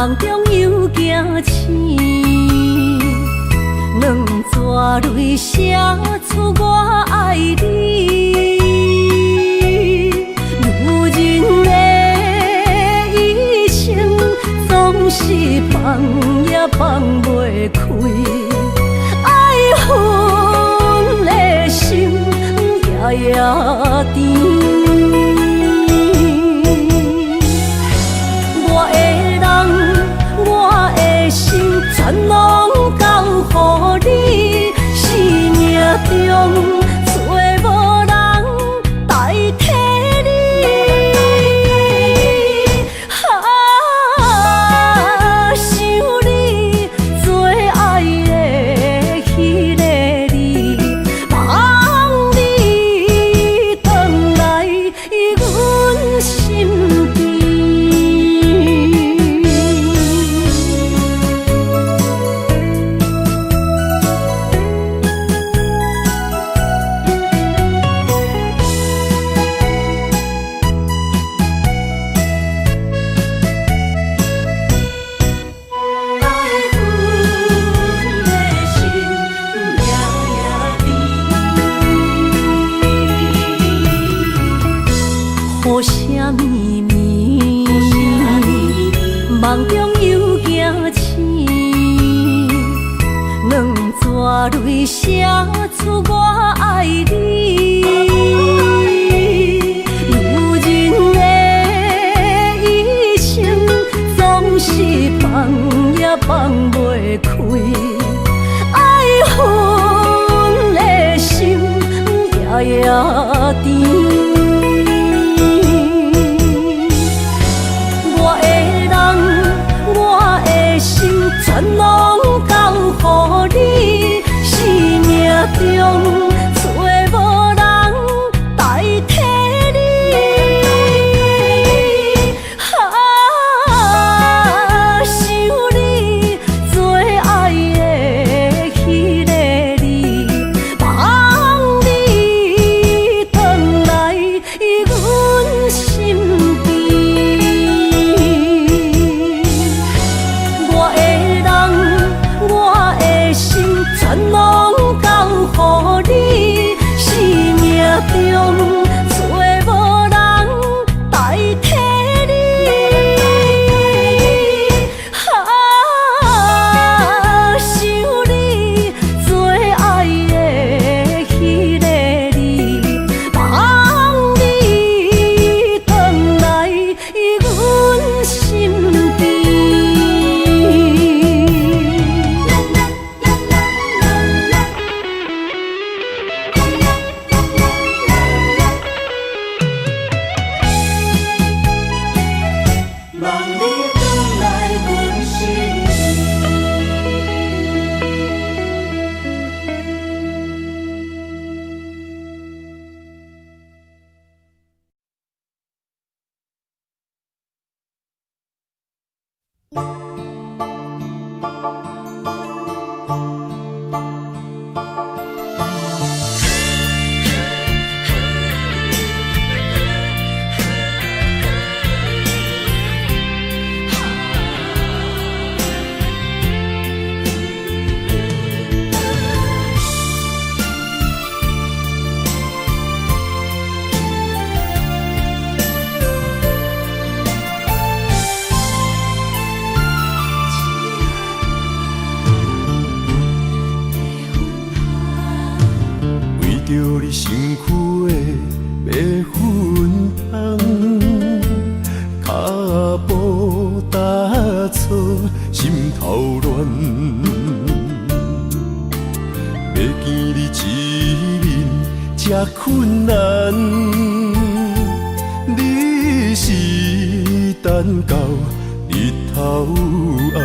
梦中又惊醒，两纸泪写出我爱你。如今的一生，总是放也放袂开，爱恨的心夜夜甜。全拢交予你，生命中找无人代替你。想你最爱的迄个你，望你回来阮身边。雨声绵绵，梦中又惊醒，两纸泪写出我爱你。如今的一生，总是放也放袂开，爱恨的心夜夜甜。全拢交予你，生命中找无人代替你。想你最爱的迄个你，望你回来阮身边。全拢交予你，生命中找无人代替你。想你最爱的迄个你，望你回来阮身边。着你身躯的白粉红，脚步踏错，心头乱。要见你一面这困难，你是等到日头暗，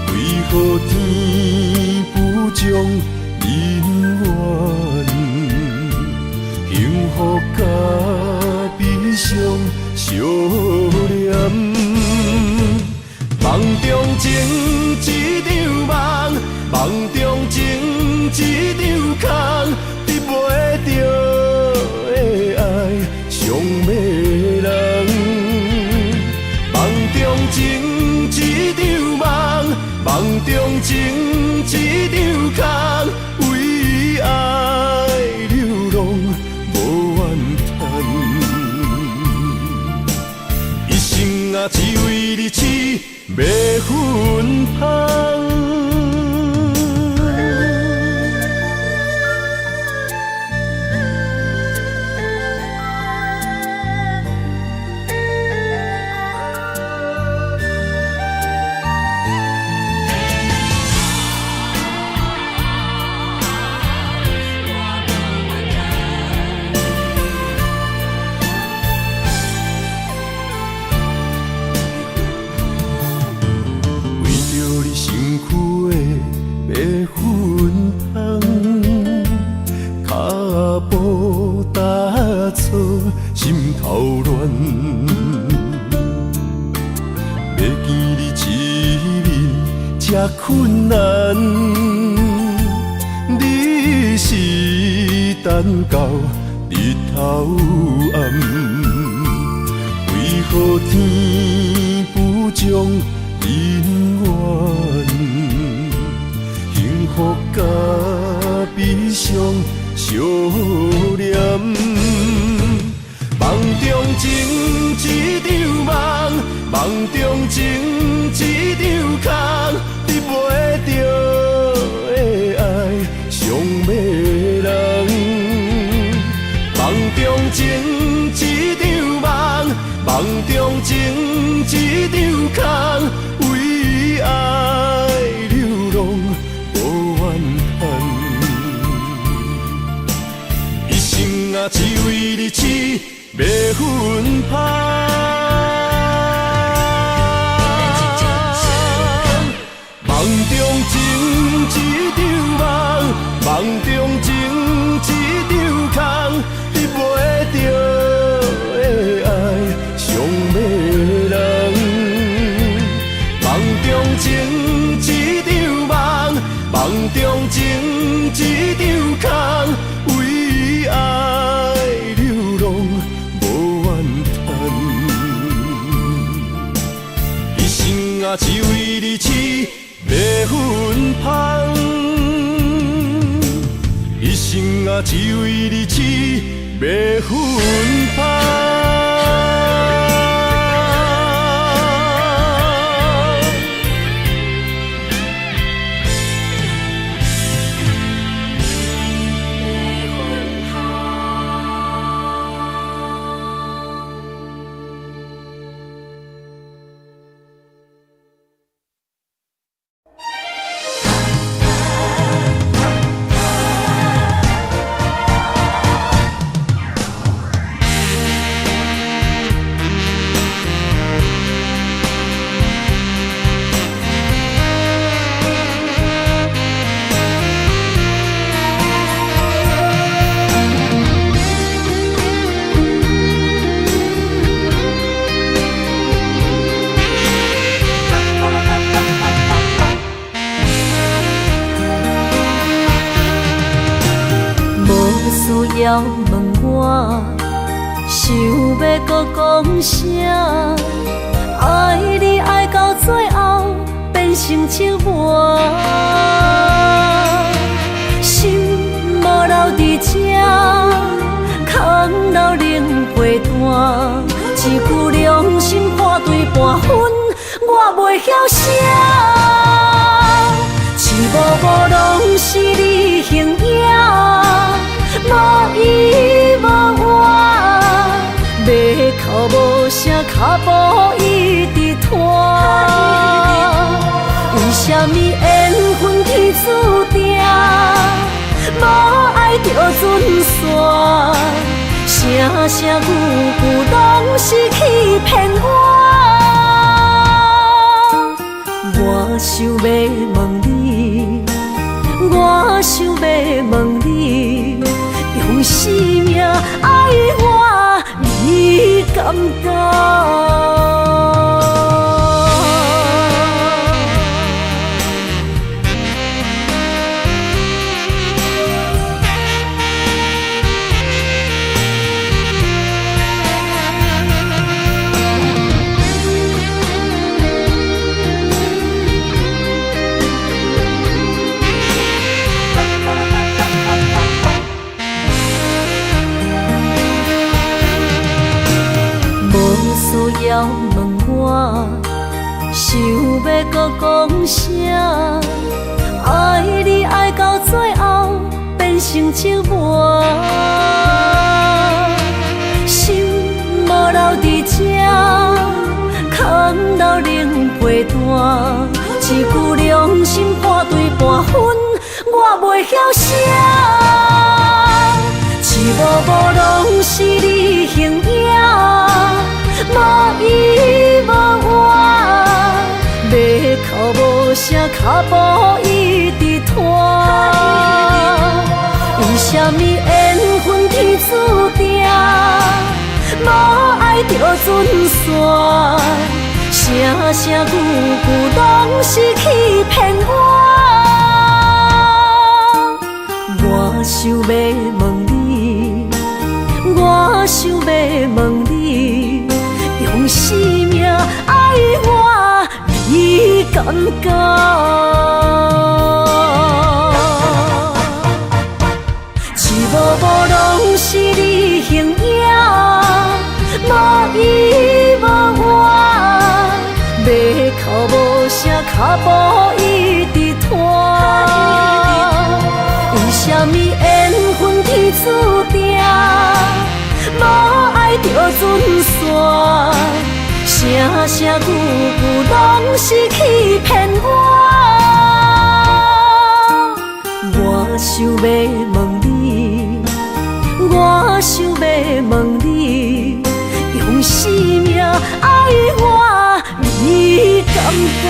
为何天不将？人缘，幸福甲悲伤相连。梦中情一场梦，梦中情一场空，得袂着的爱上迷人。梦中情。中情一场空，为爱流浪无怨叹。一生啊，只为你痴迷魂芳。心头乱，要见你一面这困难，你是等到日头暗，为何天不将人缘？幸福甲悲伤相连。梦中情一场梦，梦中情一场空，得袂着的爱上迷人。梦中情一场梦，梦中情一场空，为爱流浪无怨叹。一生啊，只为你痴迷魂芳，梦中情一场梦，梦中情一场空，得袂着的爱上迷人。梦中情一场梦，梦中情一场空，为爱流浪无怨叹。一生啊，只为你痴迷魂芳，一生啊，只为你痴迷魂芳。要问我，想要搁讲啥？爱你爱到最后变成寂寞，心无留伫这，空留冷陪伴。一句良心半对半分，我袂晓写。一幕幕拢是你形影。无依无我，要哭无声，脚步一直拖。为什么缘分天注定，无爱就准线？声声句句拢是欺骗我。我想要问你，我想要问你。用生命爱我，你敢讲？问我，想要搁讲啥？爱你爱到最后变成寂寞，心无留伫这，空留冷被单，一句良心破对半分，我袂晓写。一幕幕拢是你形影，无依无我，要哭无声，脚步一直拖。为什么缘分天注定，无爱就准线，声声句句拢是欺骗我。我想要问你，我想要问你，用生命爱我，你敢讲？一幕幕拢是你形影，无依无我，要哭无声，脚步一直拖。为什么缘分天注定，无爱就准线，声声句句拢是欺骗我。我想要问你，我想要问你，用生命爱我，你敢讲？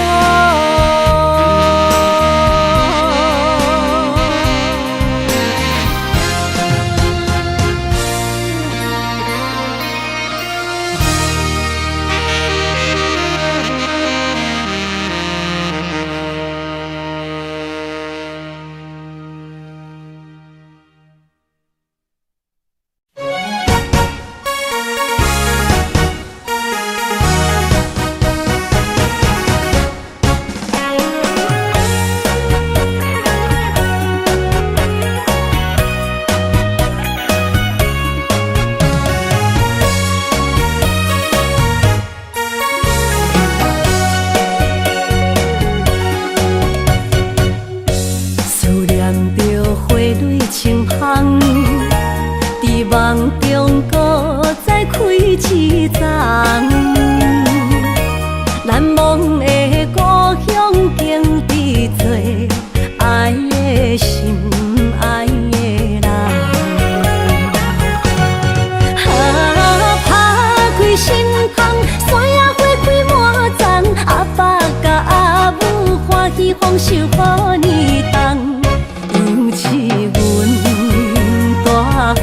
梦中搁再开一丛，难忘的故乡经历做爱的心，爱的人。打开心窗，山野花开满丛，阿爸甲阿母欢喜丰收好年冬，尤其阮大汉。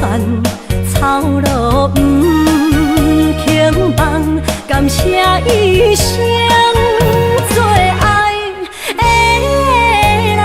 草路不轻放，感谢一生做爱的人。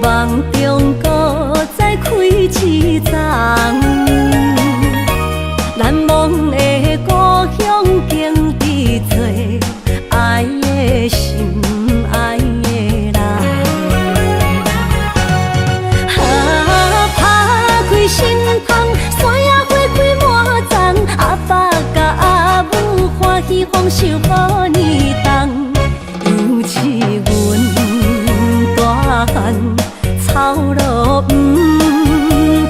梦中搁再开一丛，难忘的故乡经历做爱的心，爱的人。打开心窗，山野花开满丛，阿爸甲阿母欢喜丰收好年冬，尤其阮大汉。草路不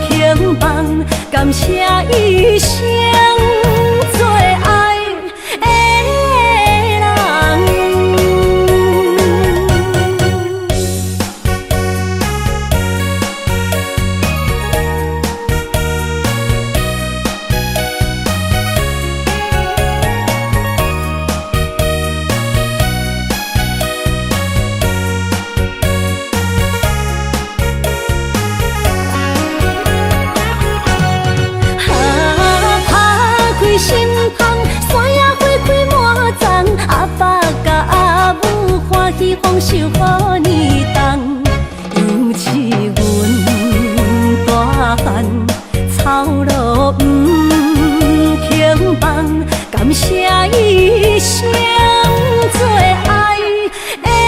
轻放，感谢一生做爱的人。写一生做爱的人。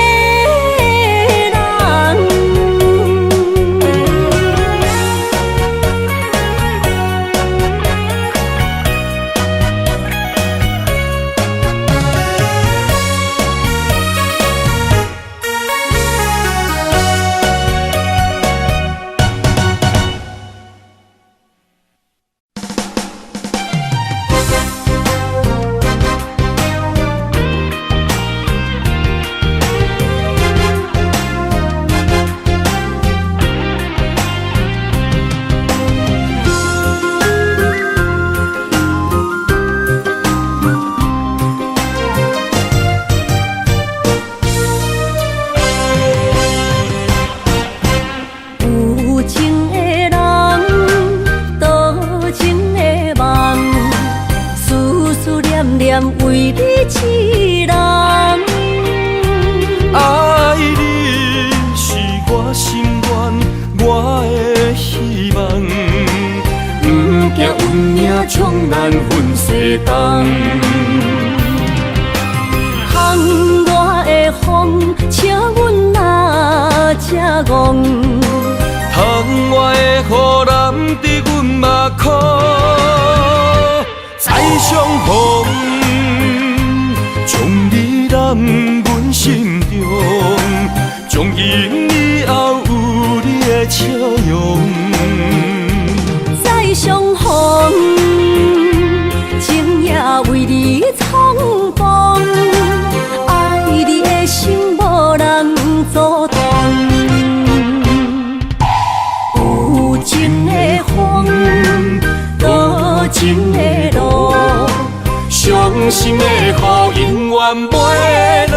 为你痴人，爱你是我心愿，我的希望。不惊运命冲咱分世东，窗外的风笑阮哪这戆，窗外的雨淋伫阮目眶，再相逢。将你揽阮心中，从今以后有你的笑容。再相逢，情也为你冲动，爱你的心无人阻挡。有情的风，多情的路。伤心的雨永远袂落。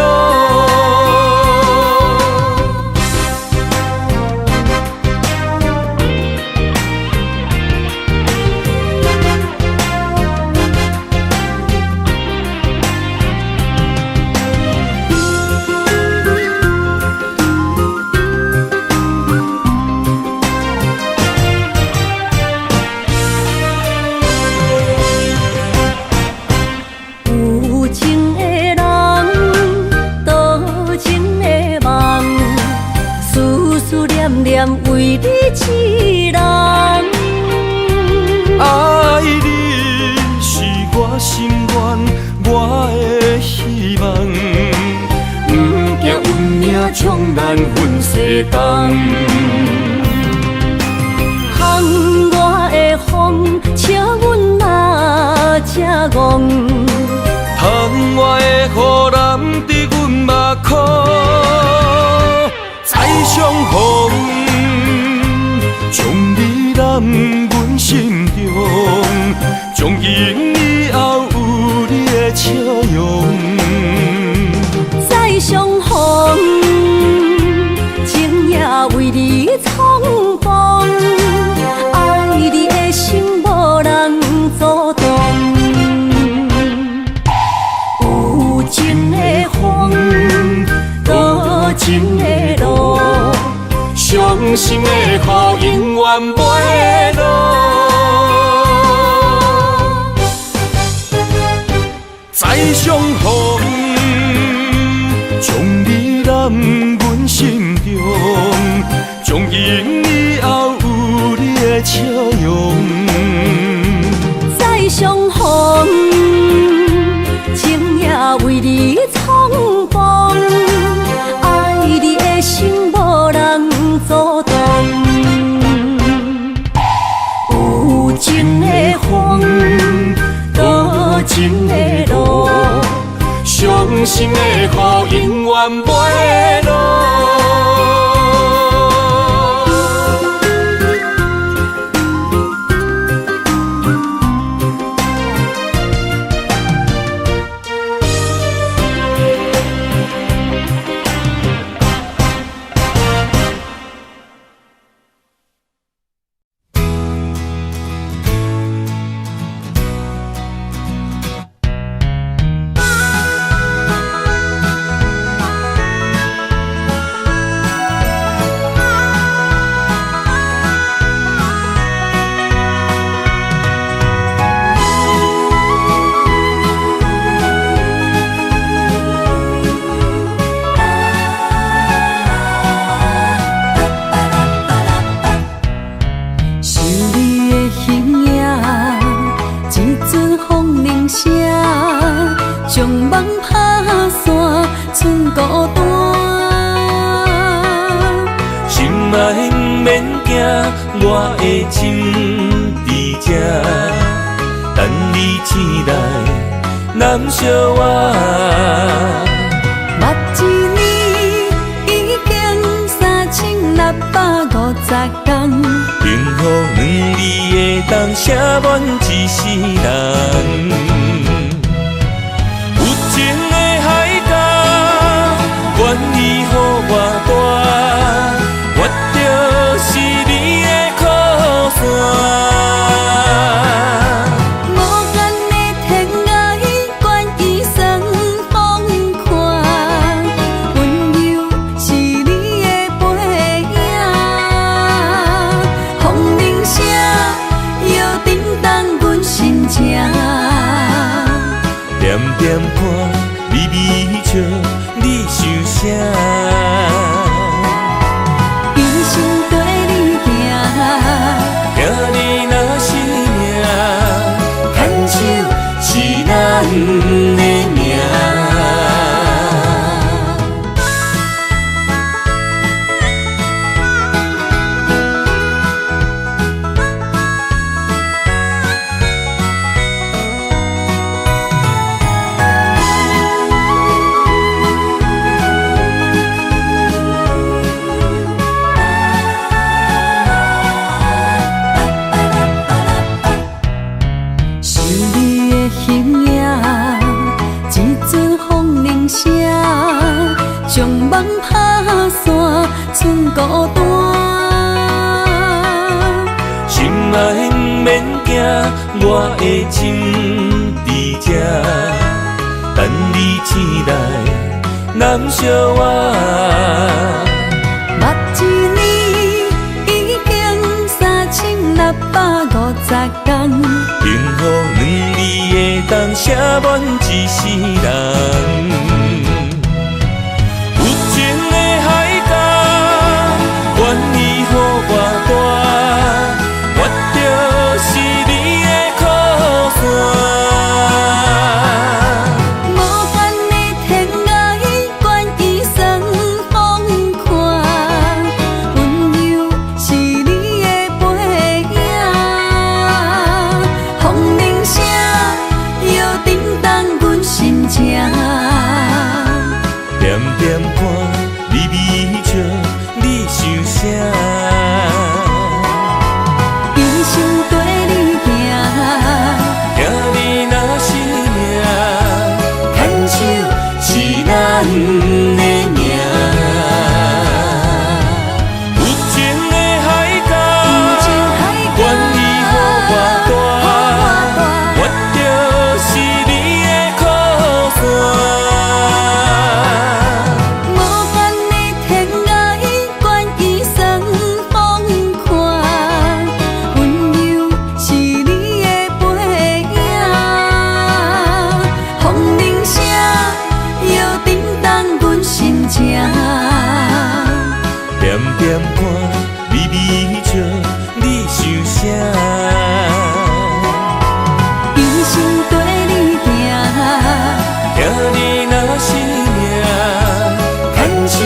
为你痴人，爱你是我心愿，我的希望。不惊运命冲咱分世东，窗外的风笑阮哪这戆，窗外的雨淋伫阮目眶，再相逢。将你揽阮心中，从今以后有你的笑容。再相逢，情也为你冲动，爱你的心无人阻挡。有情的风，多情的路。伤心的雨永远袂落，再相逢，将你揽阮心中，从今以后有你的笑容。再相逢，情也为你冲动，爱你的心无人阻挡。有情的风，多情的路，伤心的雨永远袂落。孤单。心爱不免惊，我的心伫这，等你醒来，难相我。目一年已经3650天，幸福两字会当写满一世人。有情的海角，愿意予我大，我就是你的靠山。无间的天涯，愿意算风看，温柔是你的背影。风铃声摇叮当阮心情，点点看，微微笑，你想啥？一生跟你行，听你若是命，牵手是咱的命。是你的形影，一阵风铃声，将梦拍散，剩孤单。心爱不免惊，我的心伫这，等你醒来，难相我。目一年已经3650天，幸福两字会当写满一世人。有情的海角，愿意予我大，我就是你的靠山。无间的天涯，愿意算风看，温柔是你的背影。风铃声摇叮当阮心情，点点看，微微笑，你想啥？一生跟你行，听你若是命，牵手是咱的命。有情的海角，愿意予我大，我就是你的靠山。无间的天涯，愿意算风看，温柔是你的背影。风铃声摇叮当阮心情，点点看，微微笑，你想啥？一生跟你行，听你若是命，牵手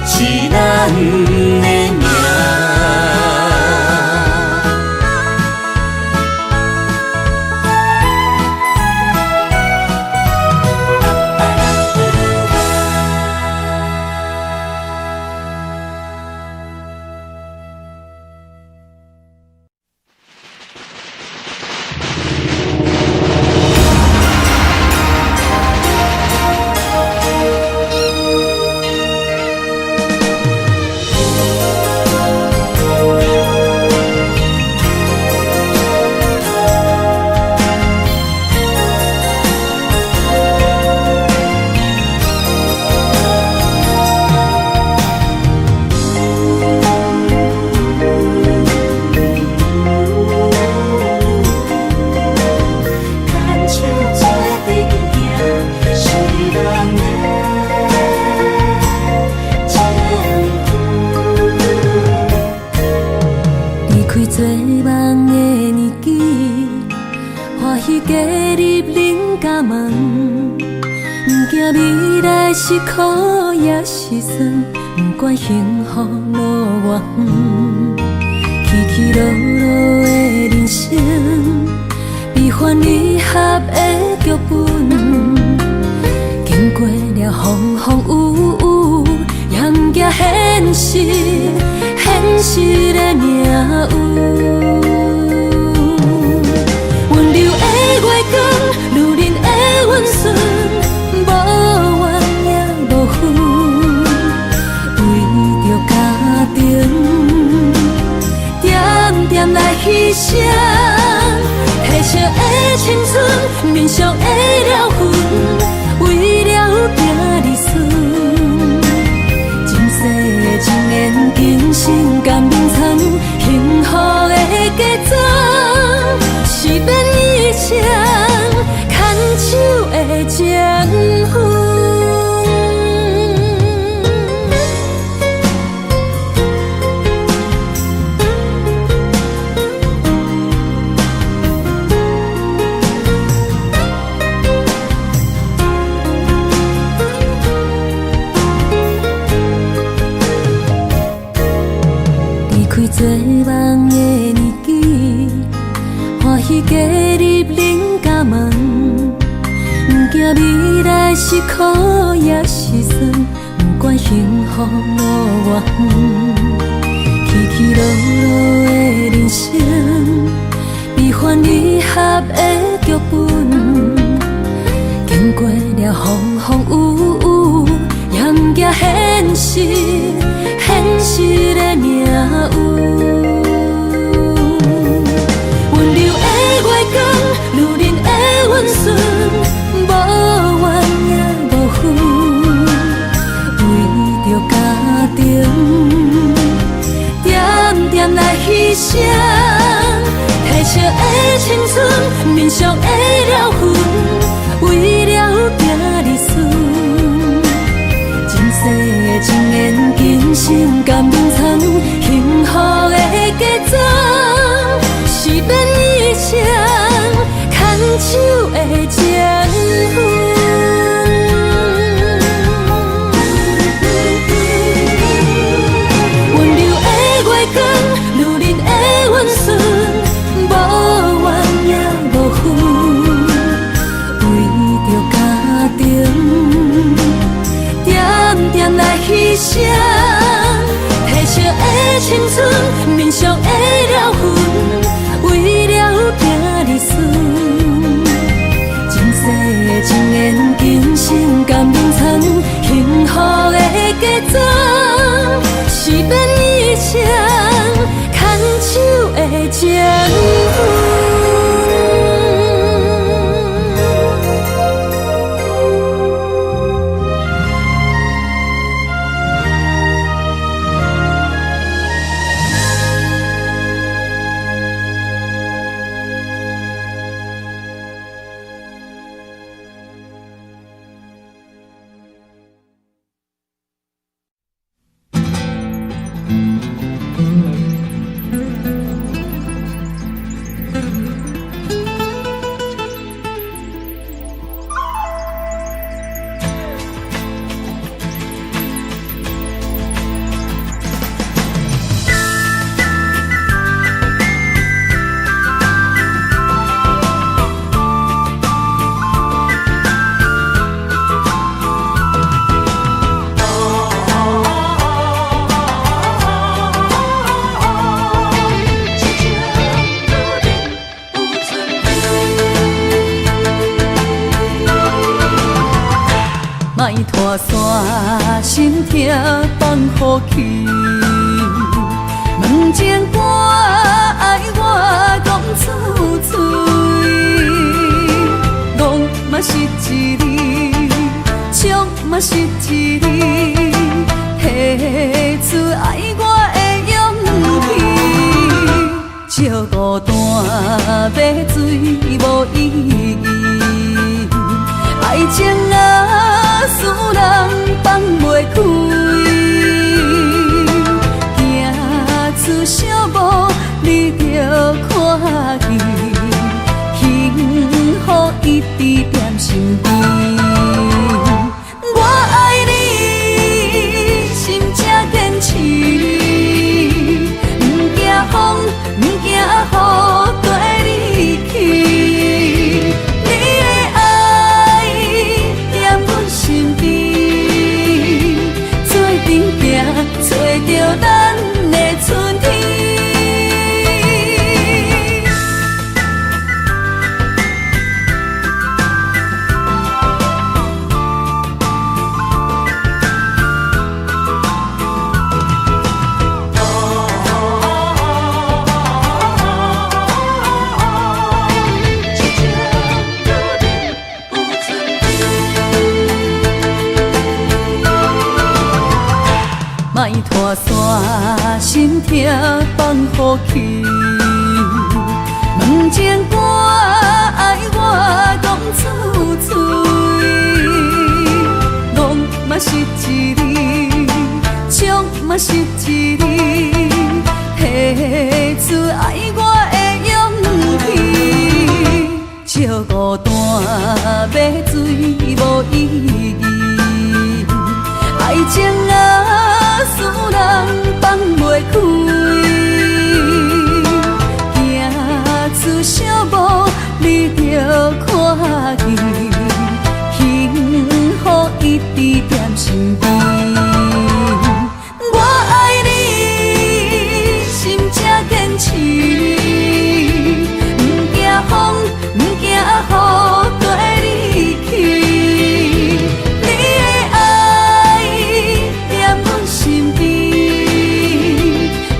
是咱的命。加入恁家门，不惊惊未来是苦也是酸，不管幸福路偌远，起起落落的人生，悲欢离合的剧本，经过了风风雨雨，也惊现实，现实的命运。温柔的月光，女人的温顺，无怨也无分，为着家庭，点点来牺牲。褪色的青春，面上的了痕，为了囝儿孙。前世的情缘，今生甘眠藏，幸福的家庄，是变一场牵手的情分。做梦的年纪，欢喜加入恁家门，不惊未来是苦也是酸，不管幸福路偌远，起起落落的人生，悲欢离合的剧本，经过了风风雨雨，也不惊现实，现实的命运。温柔的月光，女人的温顺，无怨也无分，为着家庭，点点来牺牲。褪色的青春，面上的了痕，为了囝儿孙。前世的情缘，今生甘眠藏，幸福的家庄，是变一场牵手的情分。温柔的月光，女人的温顺，无怨也无分，为着家庭，点点来牺牲。褪色的青春，面上的了痕，为了囝儿孙。前世的情缘，今生甘眠藏，幸福的家庄，是变一场牵手的情分。拖山心痛放乎去，问情歌爱我讲出嘴，戆嘛是一字，唱嘛是一字，提出爱我的勇气，照孤单要水无意义，爱情啊，使人放袂开，行出小步，你着看见，幸福一直踮身边。放乎去。问情歌爱我讲出嘴，戆嘛是一字，唱嘛是一字，提出爱我的勇气。笑孤单要水无意义，爱情啊，使人放袂开。出小无你着看见，幸福一直踮身边。我爱你，心才坚持，不惊风，不惊雨跟你去。你的爱踮阮身边，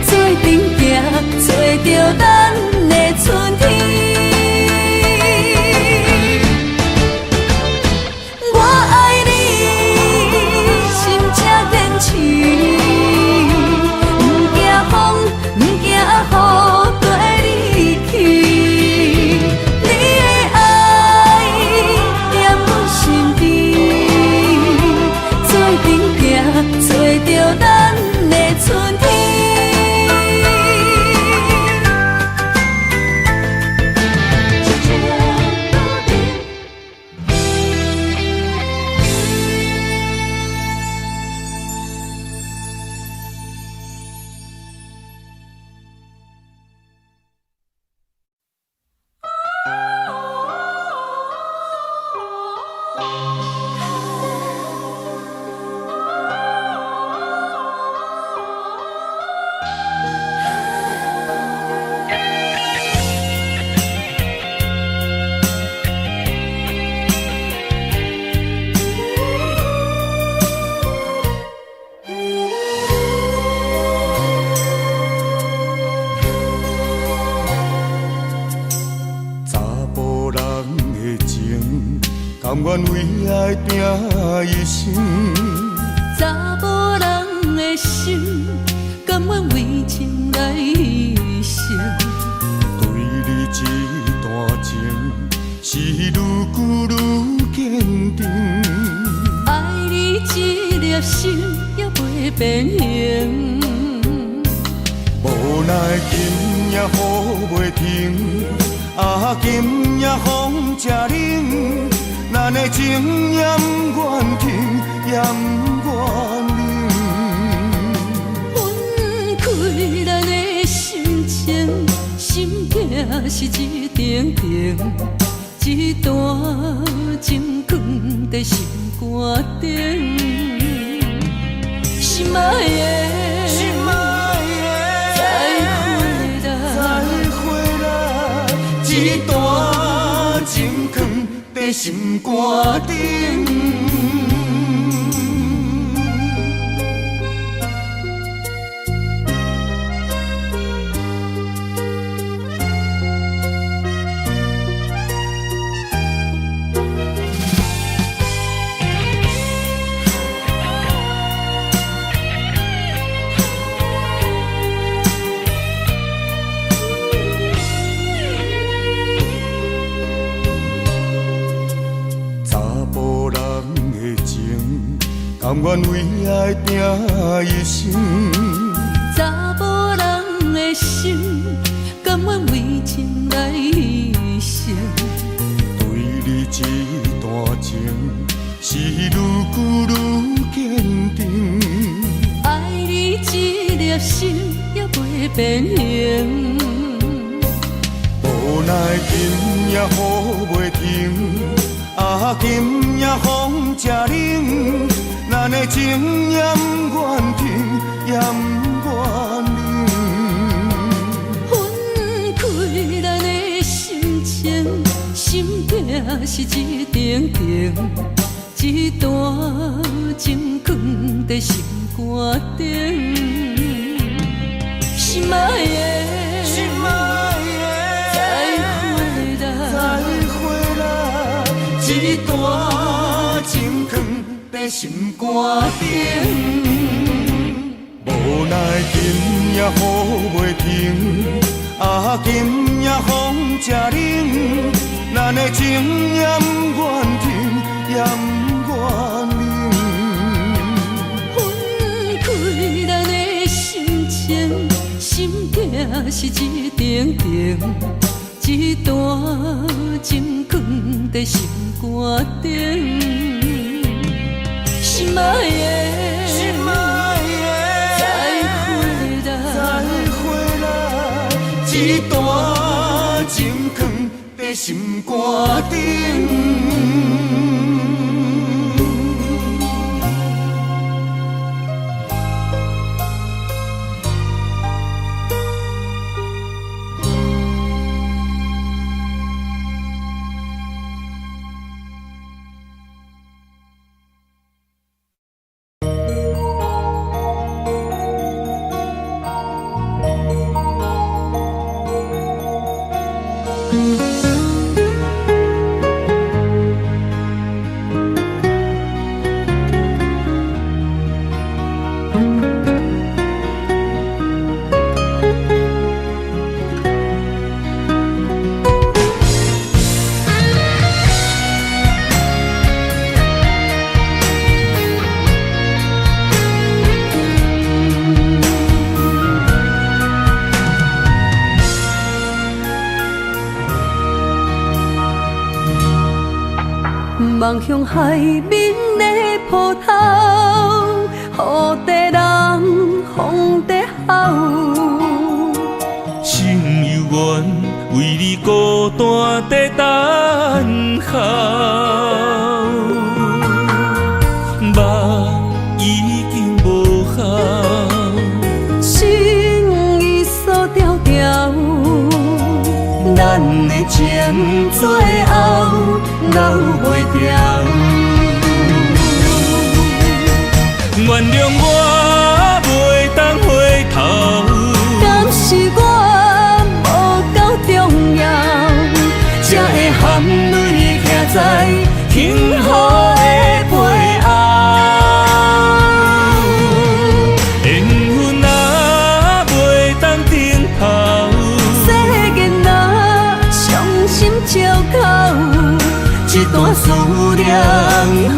做阵行，找着咱的春天。我爱你，心才坚持，不惊风，不惊雨跟你去。你的爱踮阮身边，做阵行，找着咱的春天。甘愿为爱拼一生，查某人的心，甘愿为情来牺牲。对你这段情，是愈久愈坚定。爱你这粒心也袂变形，无奈今夜雨袂停，啊今夜风正冷。咱的情也不愿停，也不愿冷。分开咱的心情，心境是一定定，一段情藏在心肝顶。心爱的，再会啦，一段情藏在心肝顶。甘愿为爱拼一生，查某人的心，甘愿为情来牺牲。对你这段情，是愈久愈坚定。爱你这粒心也袂变形，无奈今夜雨袂停，啊今夜风正冷。咱的情也不愿停，也不愿冷。分开咱的心情，心境是一定定，一段情藏在心肝顶。心爱的，再会啦，一段情藏在心肝顶。无奈今夜雨袂停，啊今夜风正冷，咱的情也不愿停，也不愿冷。分开咱的心情，心痛是一定定，一段情藏在心肝顶。心爱的，再回来，一段情藏在心肝顶。望向海面的波涛，雨在人，风在吼。心犹原为你孤单在等候，目已经无效，心已锁条条，咱的情最后留袂掉。原谅我袂当回头，敢是我无够重要，才会含泪徛在幸福的背后。缘分啊袂当停靠，世间啊伤心借口，一段思念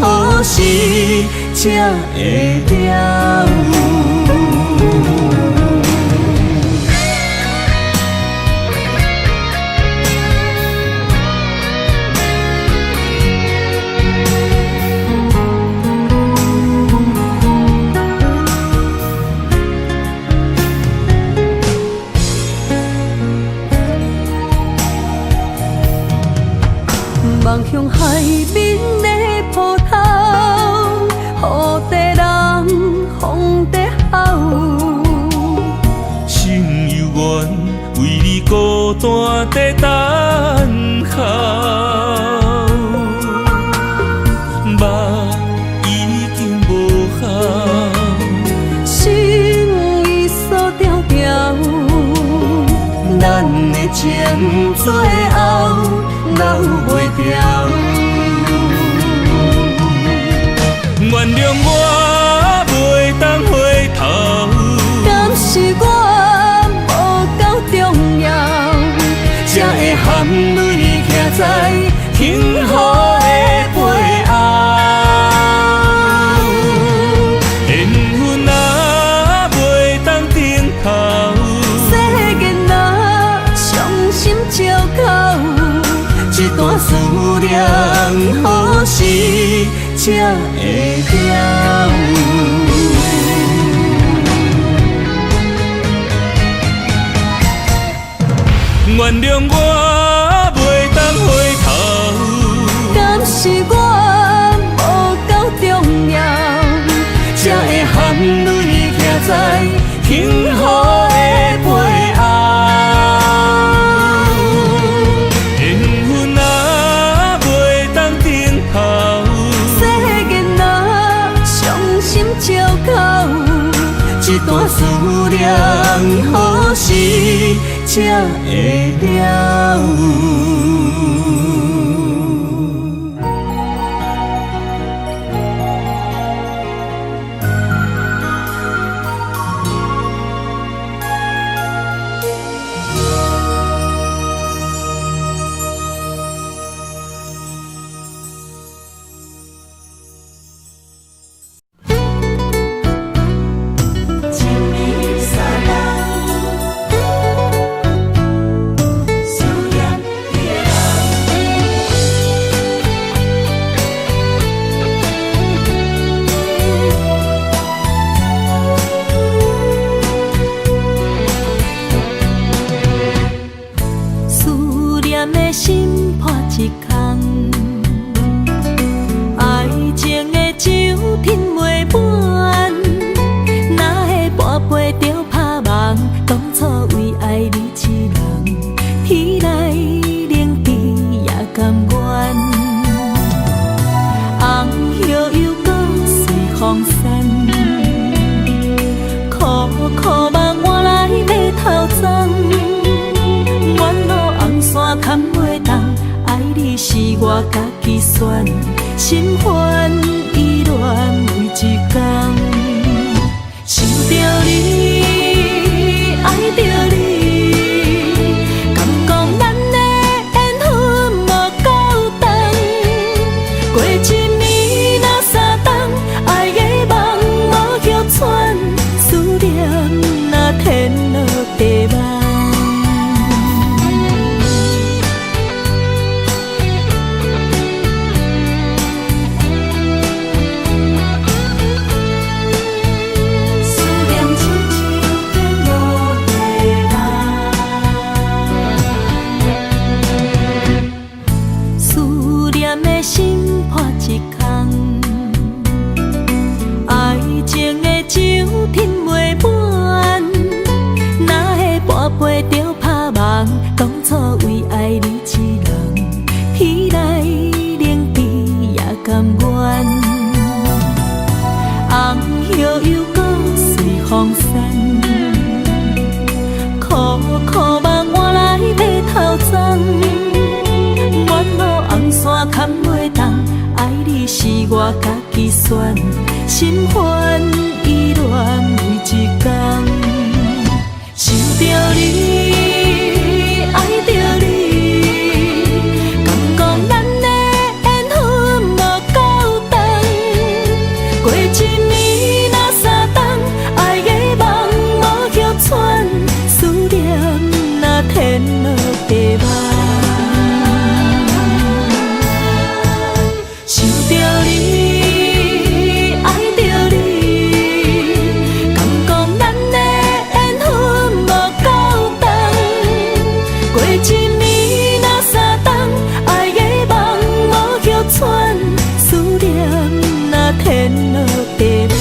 何时才会了？望向海面的波涛，雨在人，风在吼。心犹原为你孤单在等候，目已经无效，心已锁条条，咱的情最后留袂掉。原谅我袂当回头，敢是我无够重要，才会含泪徛在幸福的背后。缘分啊袂当停靠，世间啊伤心借口，一段思念何时才会了？原谅我袂当回头，敢是我无够重要，才会含泪徛在幸福的背后。缘分啊袂当停靠，世间啊伤心借口，一段思念何时才会了？选，心烦意乱每一天。想着你，爱着你，敢讲咱的缘分无够长？过一暝若三冬，爱的梦无叫喘，思念若天落地网。背着拍梦，当初为爱你一人，彼来冷滴也甘愿。红叶又搁随风散，苦苦梦换来白头鬃。远路红线牵袂动，爱你是我家己选，心烦意乱每一天。想着你，爱着你，敢讲咱的缘分无够长？过一暝若三冬，爱的梦无叫喘，思念若天落地网。想着你，爱着你，敢讲咱的缘分无够长。过一暝若三冬，爱的梦无叫喘，思念若天落地网。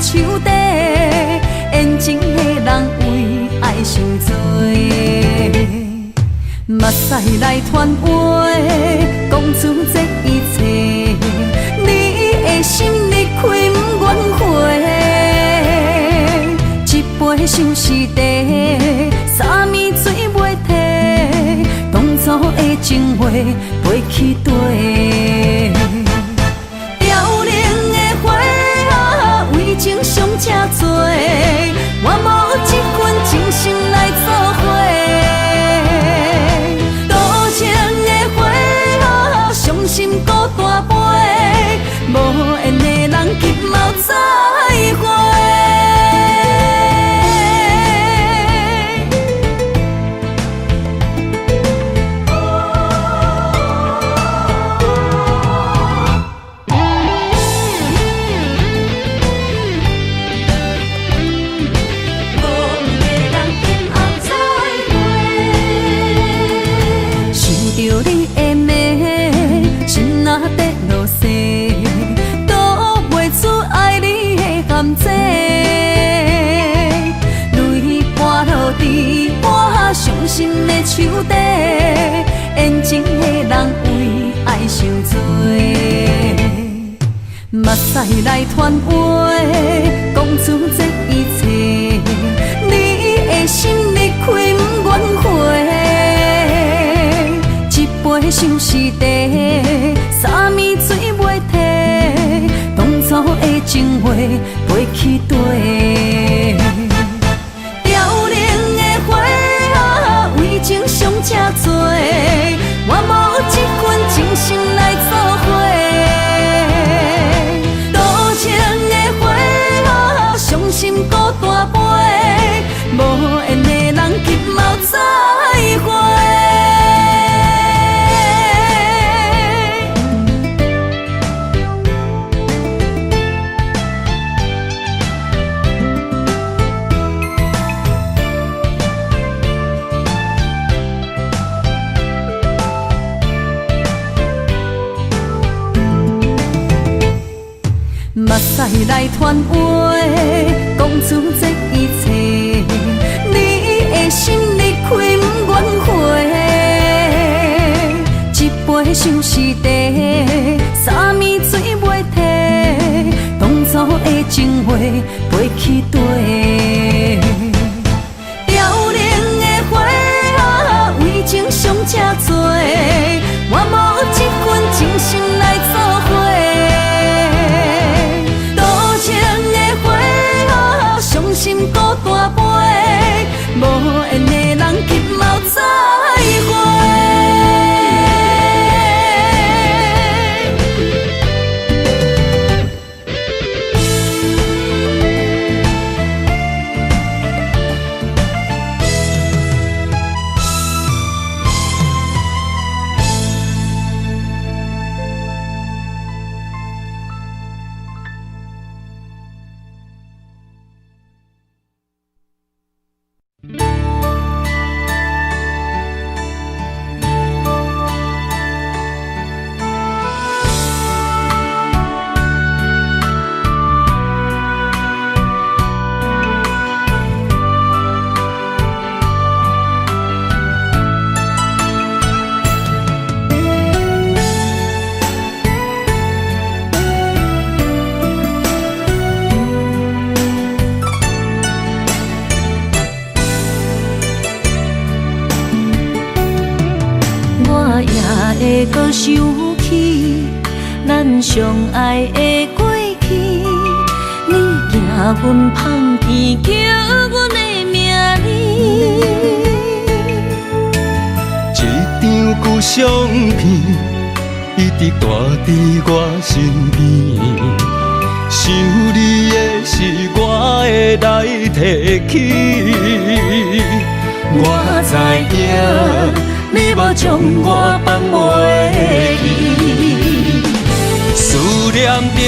手底，缘情的人为爱伤多，目屎来传话，讲出这一切。你的心离开不愿回，一杯相思茶，3暝水袂退，当初的情话飞去地。情伤这多，我无一份真心来作伙。多情的花，伤心孤单飞，无缘的人急mau再会。伤心的手底，缘情的人为爱伤多，目屎来传话，讲出这一切。你的心离开不愿回，一杯相思茶，3暝水袂退，当初的情话飞去地。情伤这多，我无一份真心来作伙。多情的花，使来传话，讲出这一切。你的心离开不愿回，一杯想是茶，三暝水袂退，当初的情话飞去地。凋零的花啊，为情伤这多，我无一份真心来作伙。多情的花啊，伤心孤单飞，无缘的人急mau再会。会搁想起咱相爱的过去，你行阮旁边，叫阮的名字。这张旧相片一直挂伫我身边，想你的时我会来提起。我知影。你无将我放袂记，思念着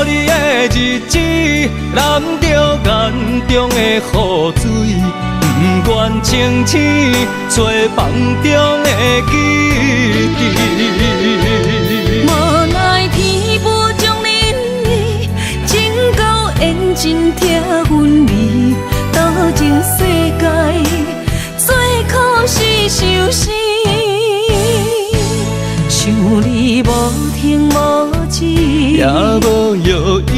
你的日子，染着眼中的雨水，不愿清醒做梦中的记忆。无奈天无将恁意，情到缘尽疼阮味，多情世界最可是相思。想你无停无止，也无药医。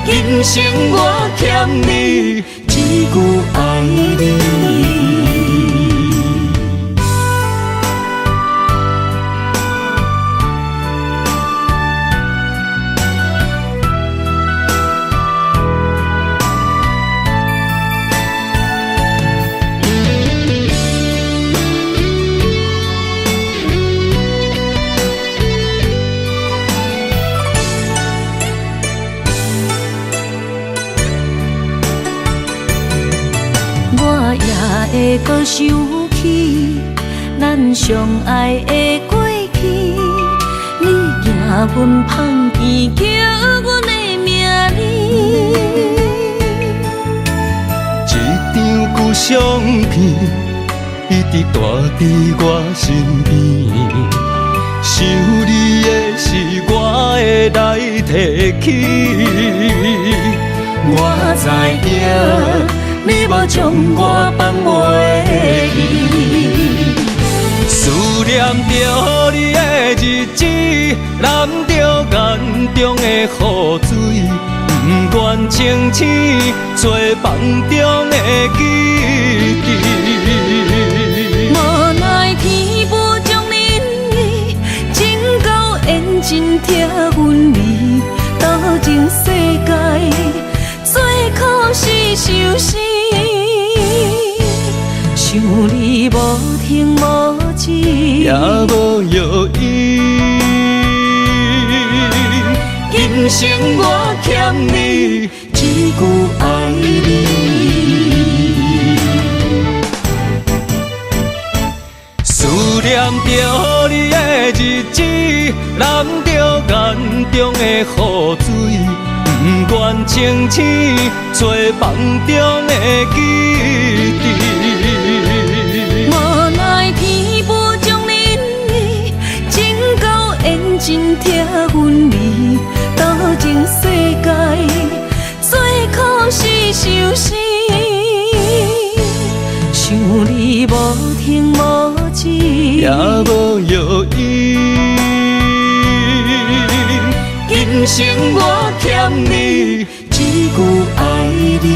今生我欠你一句爱你。会搁想起咱相爱的过去，你行阮旁边，叫阮的名字。这张旧相片一直带伫我身边，想你的时我会来提起。我知影。你无将我放袂记，思念着你的日子，染着眼中的雨水，不愿清醒做梦中的记忆。无奈天无将恁意，情到缘尽疼阮味，多情世界最可是相思。想你无停无止，也无药医。今生我欠你一句爱你。思念着你的日子，染着眼中的雨水，不愿清醒做梦中的记忆。无奈天无将恁意，情到缘尽疼阮情无止，也无药医。今生我欠你一句爱你。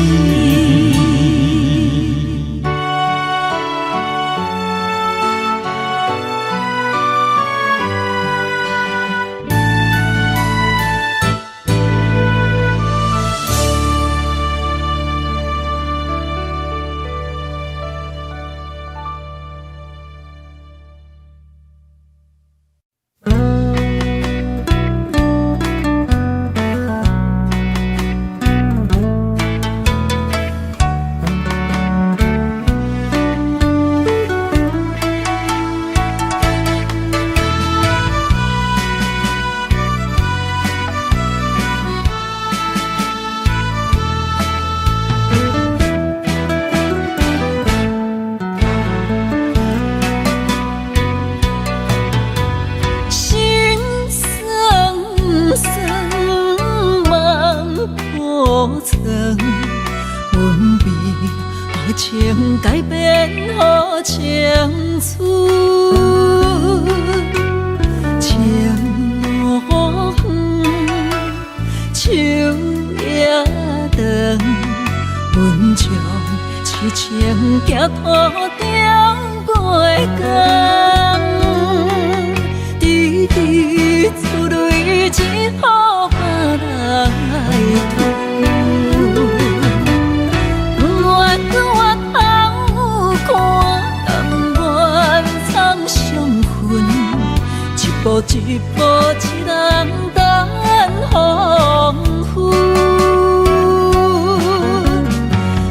情改变予青春，情路远，树也长，阮将痴情行土中过工，直直出泪只好别人来吞。一步一步，一人等黄昏。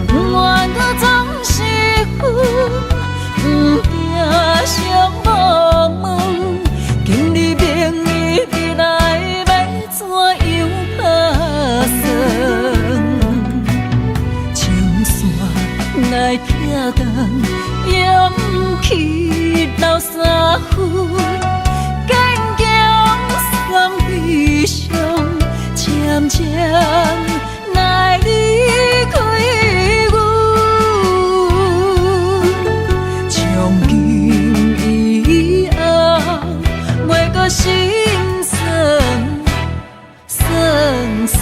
愿搁总是阮，不惊相无问。今日明日未来要怎样打算？情线来拆断，勇气留三分。悲伤渐渐来离开阮，从今以后袂搁心酸酸酸。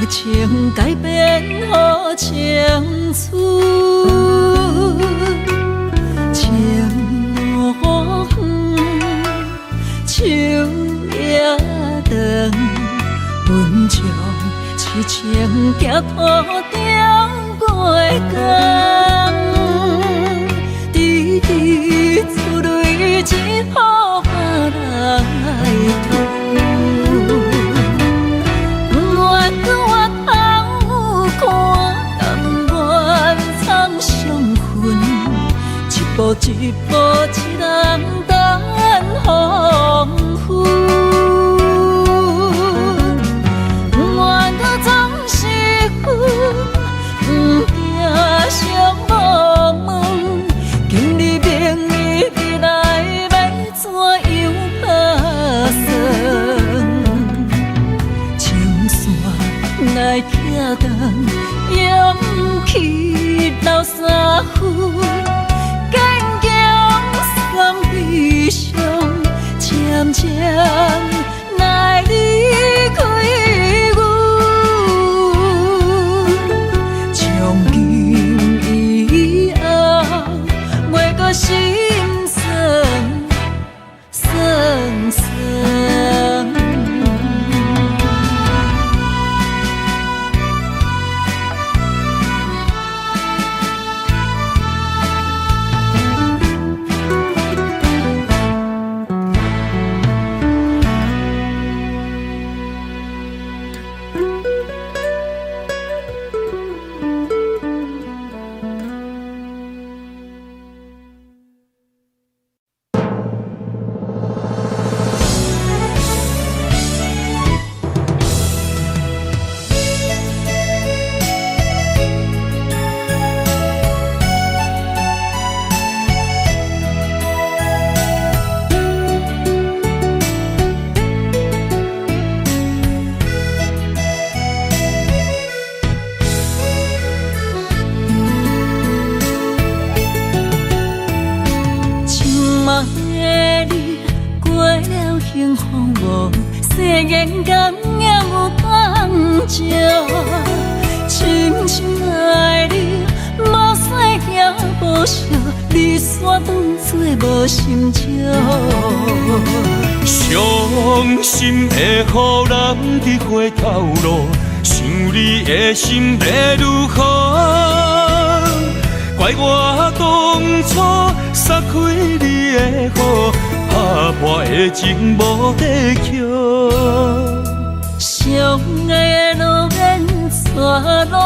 情改变予青春，情路远，树也长，阮将痴情行土中过工，直直出泪只好别人来吞。一步一步，一人等黄昏。愿搁总是阮，不惊相无问。今日明日未来要怎样打算？情线来拆断，勇气留三分。悲伤渐渐来离开阮，从今以后袂搁心酸酸酸。世间甘也有当食，深深爱你，无使行无惜，你煞当作无心照。伤心的予人伫回头路，想你的心要如何？怪我当初撒开你的雨，打破的情无地桥。相爱的路免错路，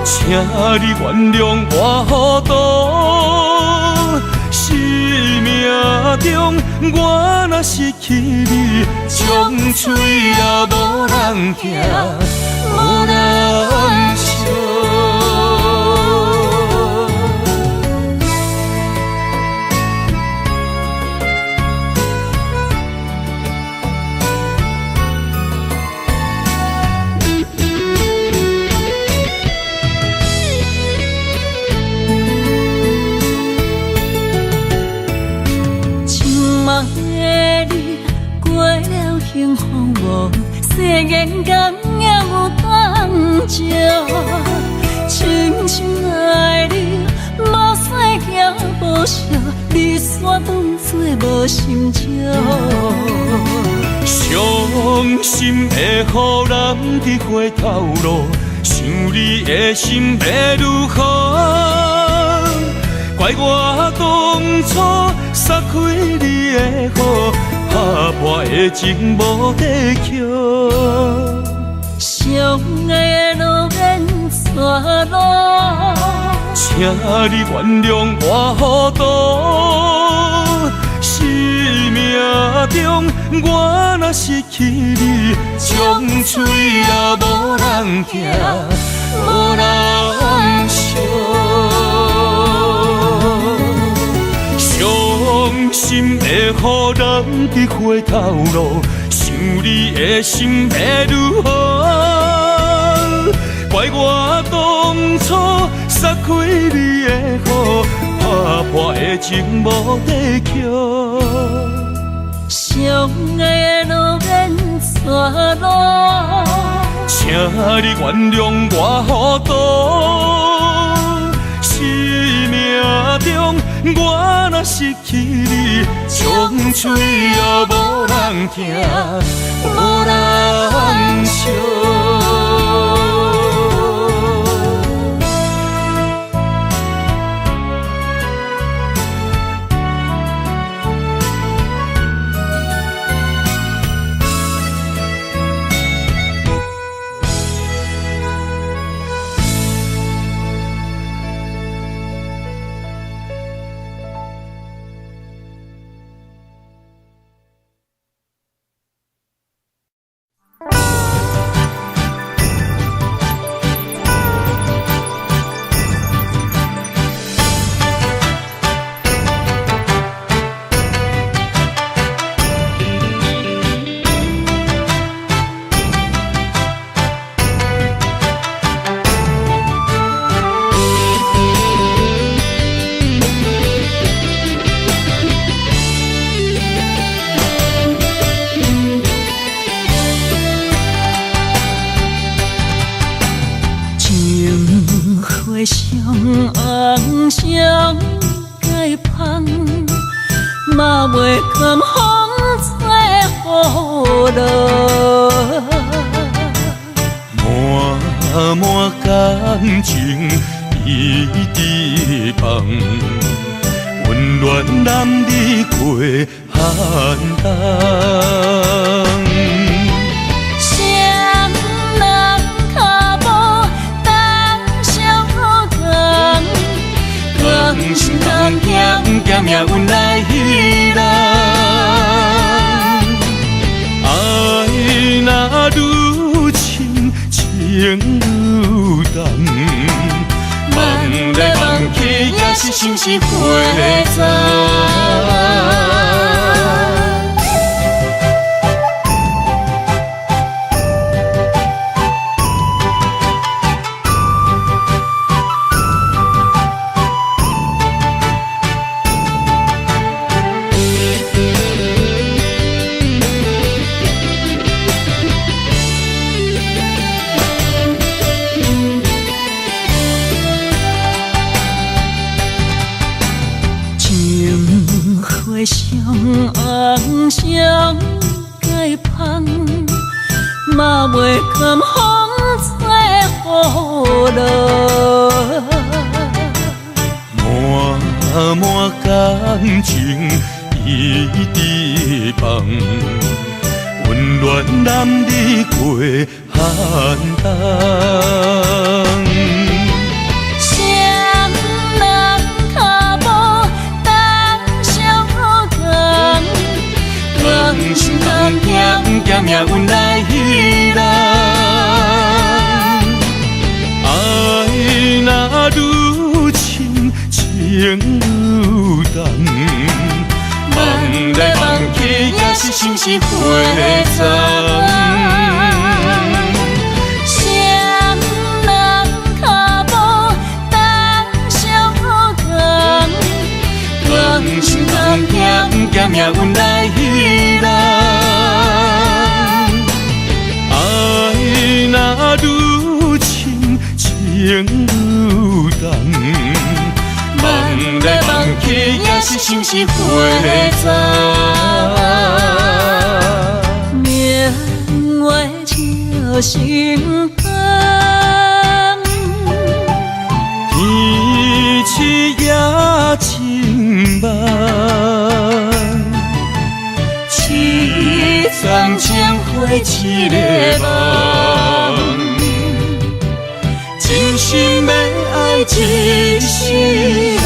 请你原谅我糊涂。生命中我若失去你，将嘴也无人听，无人笑。幸福无，世间甘也有当食，深深爱你，无使行无惜，你煞当作无心照。伤心的予人伫回头路，想你的心要如何？怪我当初撒开你的雨，打破的情无地桥。相爱的路免错路，请你原谅我糊涂。生命中我若失去你，将嘴也无人听，无人笑。伤心的予人伫回头路，想你的心要如何？怪我当初撒开你的雨，打破的情无地桥。相爱的路免错路，请你原谅我糊涂。生命中我若失去你，将嘴也无人听，无人笑。相解放，嘛袂甘风吹雨落。满满感情一直放，温暖男儿过寒冬。心人行，行命运来彼人。爱若愈深，情愈重。梦来梦去，也是心是花丛。嘛袂甘风吹雨落。满满感情一直放，温暖男儿过寒冬。双人脚步当相共，光心通咸咸命运来人。爱若愈深情愈重，梦来梦去也是心是花丛。双人脚步当相共，光心通咸咸命运来人。爱若愈深情愈重，梦来梦去也是心是花丛。明月照心肝，天气也真慢，凄惨情花一个梦，真心要爱一世人。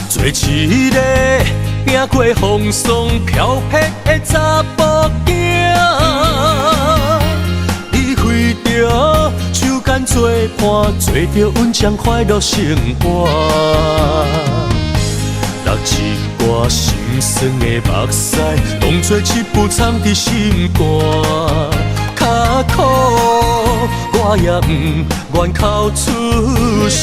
做一个行过风霜飘泊的查甫囝，你为着手间做伴，做着稳将快乐生活。落一挂心酸的目屎，当作一副藏伫心肝。较苦我也不愿口出声。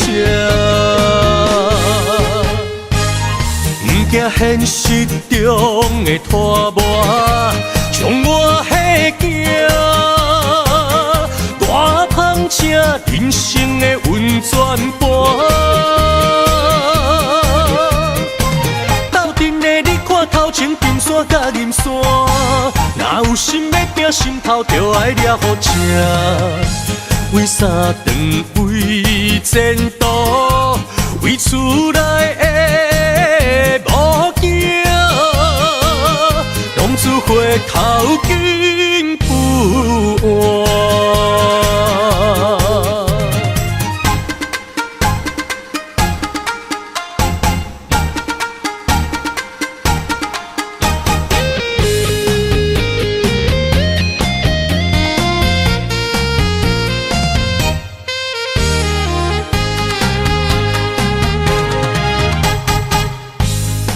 惊现实中的拖磨，将我迄件大芳正人生的温泉盘。斗阵的你看头前金山甲银山，若有心要拼心头，就爱抓好正。为啥长为前途，为厝内的某囝，浪子回头金不换。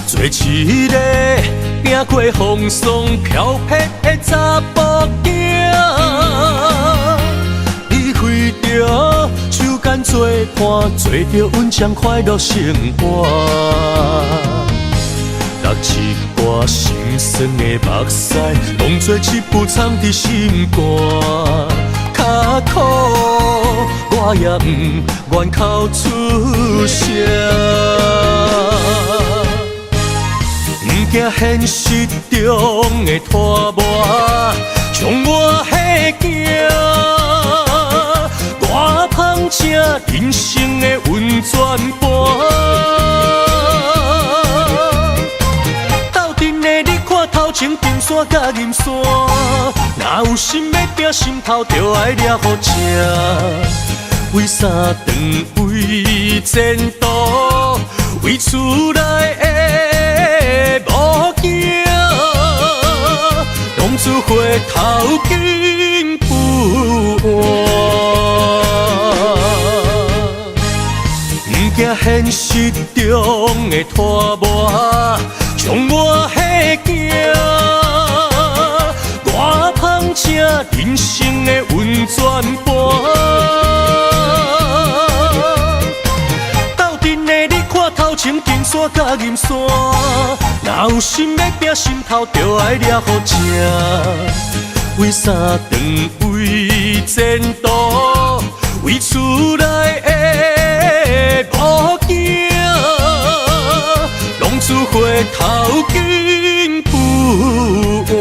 做一个行过风霜飘泊的查甫囝，你为着手间做伴，做着稳将快乐生活。落一挂心酸的目屎，当作一副藏伫心肝。较苦我也不愿口出声。惊现实中的拖磨，将我迄件大芳正人生的温泉盘。斗阵的你看头前金山甲银山，若有心要拼心头，就爱抓好正。为啥当为前途，为厝内的某囝，浪子回头金不换。不惊现实中的拖磨，将我迄囝我芳正人生的温泉伴。斗阵的你看头前金山甲银山，若有心要拼心头，就爱抓好正。为啥当为前途，为厝内的某囝，浪子回头金不换。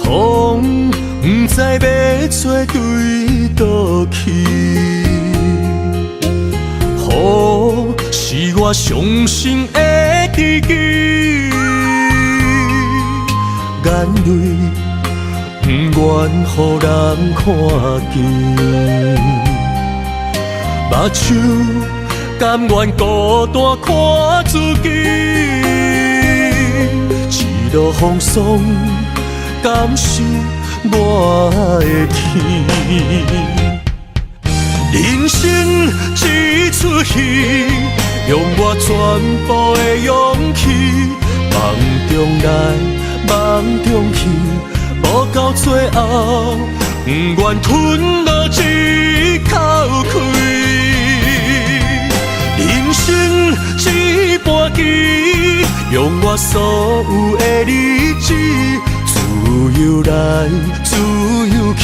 风不知要吹对倒去，雨是我伤心的知己，眼泪不愿予人看见，目睭甘愿孤单看自己，一路风霜。敢是我的天？人生一出戏，用我全部的勇气，梦中来，梦中去，无到最后，不愿吞落一口气。人生一盘棋，用我所有的理智。自由来，自由去，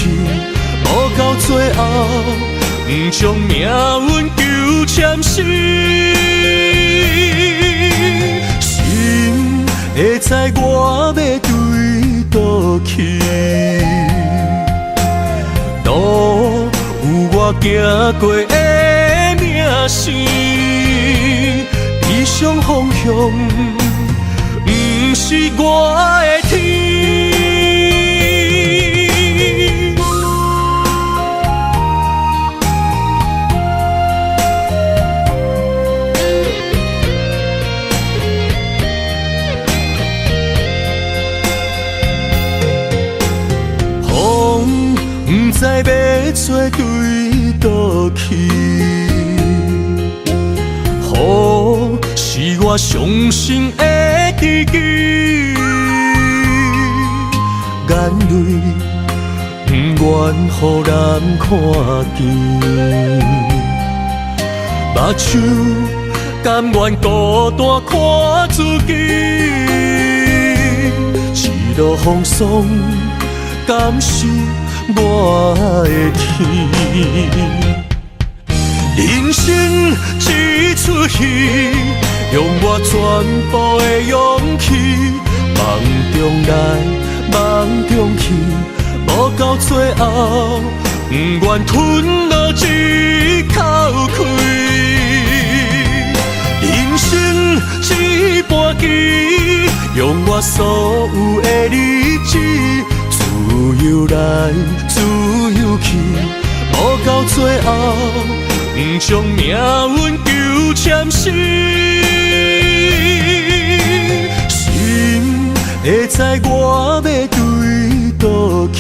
无到最后，不将命运纠缠死。心会知我要对倒去，路有我行过的名声，理想方向不是我的天。不知要吹对倒去，雨是我伤心的知己，眼泪不愿予人看见，目睭甘愿孤单看自己，一路风霜敢是我的天？人生一出戏，用我全部的勇气，梦中来，梦中去，无到最后，不愿吞落一口气。人生一盘棋，用我所有的理智。自由来，自由去，无到最后，不将命运纠缠死。心会知我要对倒去，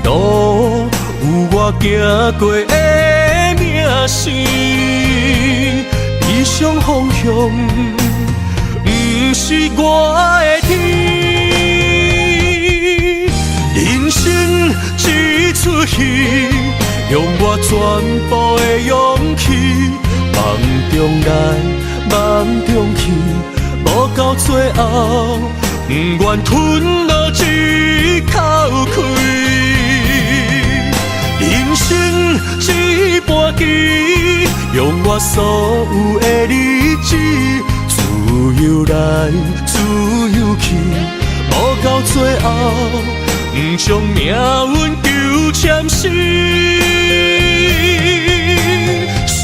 路有我行过的名声，理想方向不是我的天。人生一出戏，用我全部的勇气，梦中来，梦中去，无到最后，不愿吞落一口气。人生一盘棋，用我所有的理智，自由来，自由去，无到最后，不将命运纠缠死。心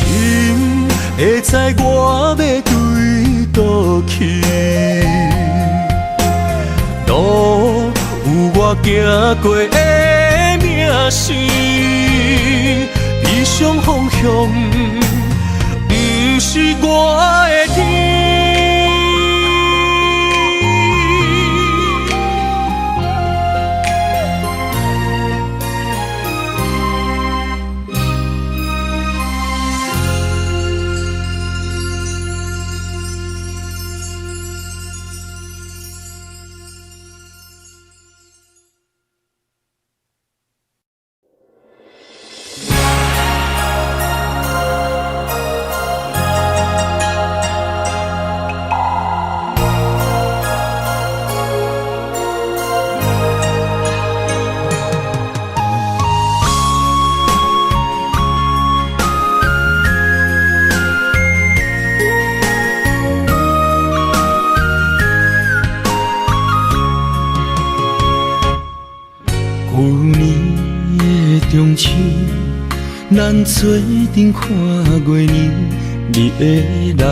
会知我要对倒去，路有我行过的名声，理想方向不是我的天。咱做阵看过年，你的人，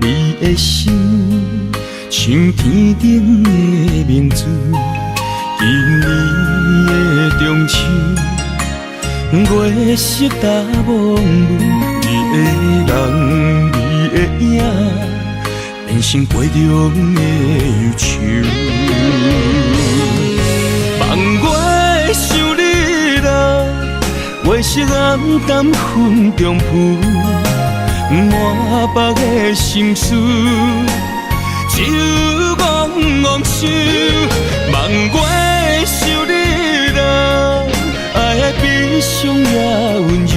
你的心，像天顶的明珠。今年的中秋，月色大蒙雾，你的人，你的影，变成杯中的忧愁。望我想你来。月色暗淡云中浮，满腹的心事，只有怣怣想。望我想你来，爱的悲伤也温柔。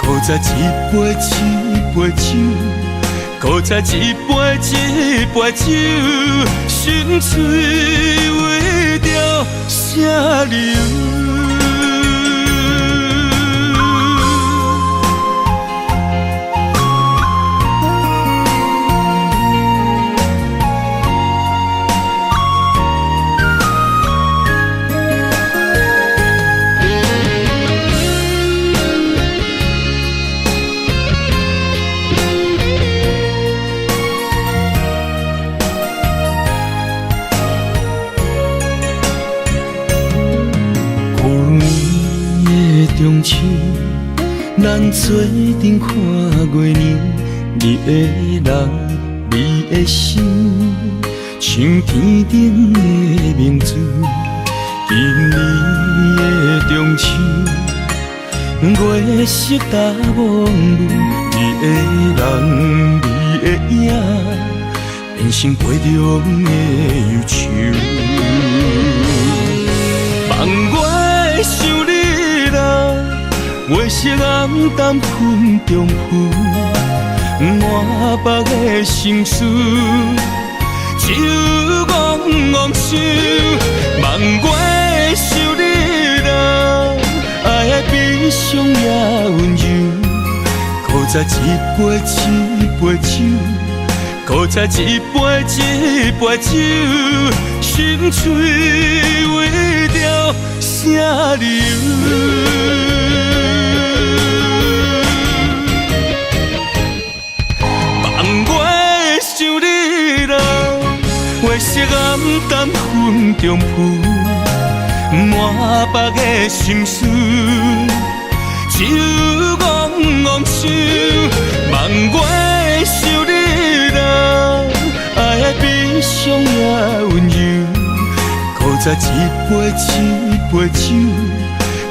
搁再一杯一杯酒，搁再一杯一杯酒，心碎为着啥理由？中秋，咱做阵看过年，你的人，你的心，像天顶的明珠。今年的中秋，月色大蒙雾，你的人，你的影，变成杯中的忧愁。望我想你来。月色暗淡云中浮，满腹的心事，只有怣怣想。望我想你来，爱的悲伤也温柔。搁再一杯一杯酒，搁再一杯一杯酒，心碎为着啥理由？月色暗淡云中浮，满腹的心事，只有怣怣想。望我想你来，爱的悲伤也温柔。搁再一杯一杯酒，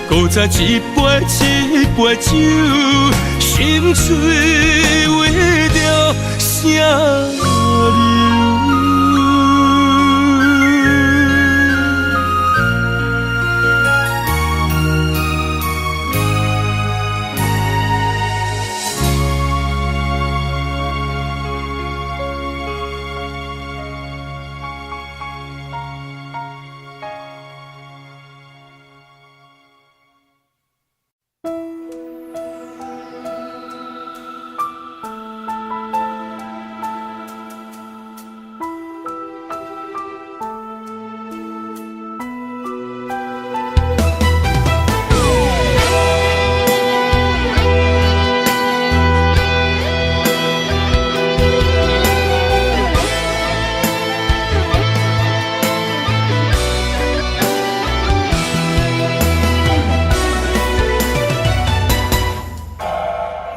搁再一杯一杯酒，心碎为着啥理由？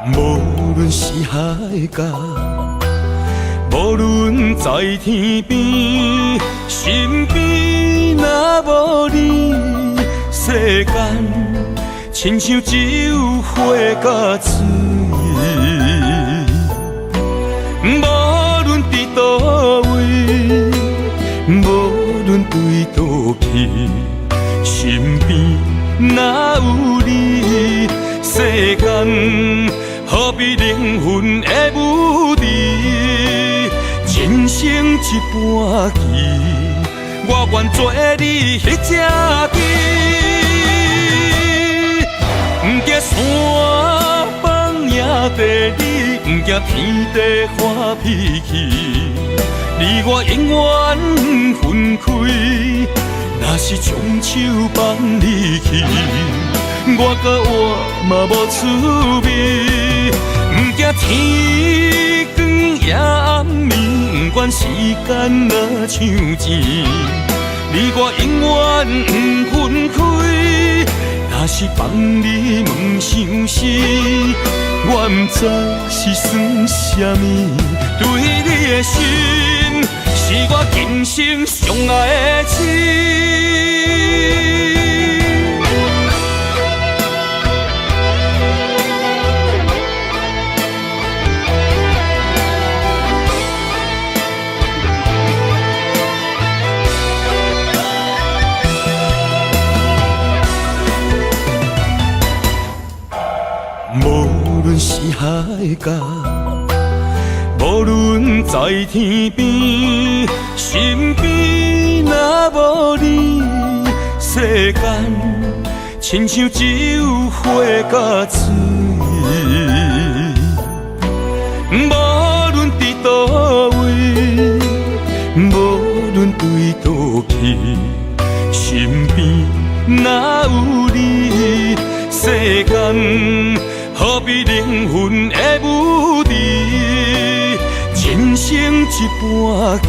无论是海角，无论在天边，身边若无你，世间亲像只有火甲水。无论伫倒位，无论对倒去，身边若有你，世间何必灵魂的舞池？人生一半棋，我愿做你迄只棋。不惊山崩也地理，不惊天地发脾气。你我永远分开，若是将手放离去，我甲我嘛无趣味。不惊天光也暗暝，不管时间若像钱，你我永远不分开。若是放你问相思，我不知是算什么。对你的心，是我今生上爱的情。无论是海角，无论在天边，身边若无你，世间亲像只有火甲水。无论伫倒位，无论对倒去，身边若有你，世间何必灵魂的舞池？人生一半棋，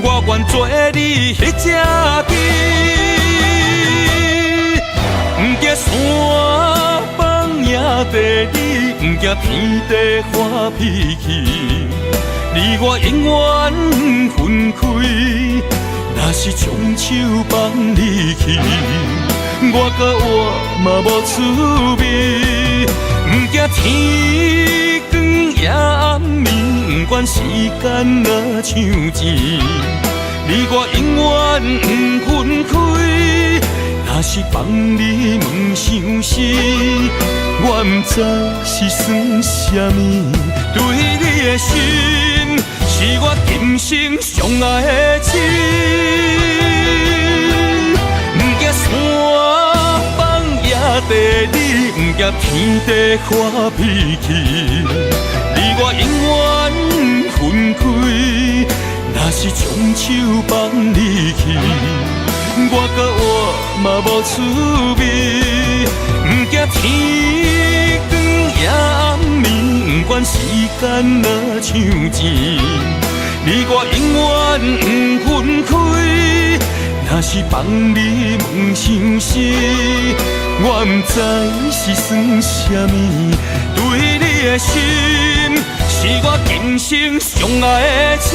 我愿做你迄只棋。不惊山崩也地理，不惊天地发脾气。你我永远分开，若是将手放离去，我甲我嘛无趣味。不惊天光也暗暝，不管时间若像钱，你我永远不分开。若是放你问相思，我不知是算什么。对你的心，是我今生上爱的情。不惊山崩也地理，不惊天地发脾气。你我永远分开，若是将手放离去，我甲我嘛无趣味。不惊天光也暗暝，不管时间若像钱，你我永远不分开。若是放你问相思，我不知是算什么。对你的心，是我今生上爱的情。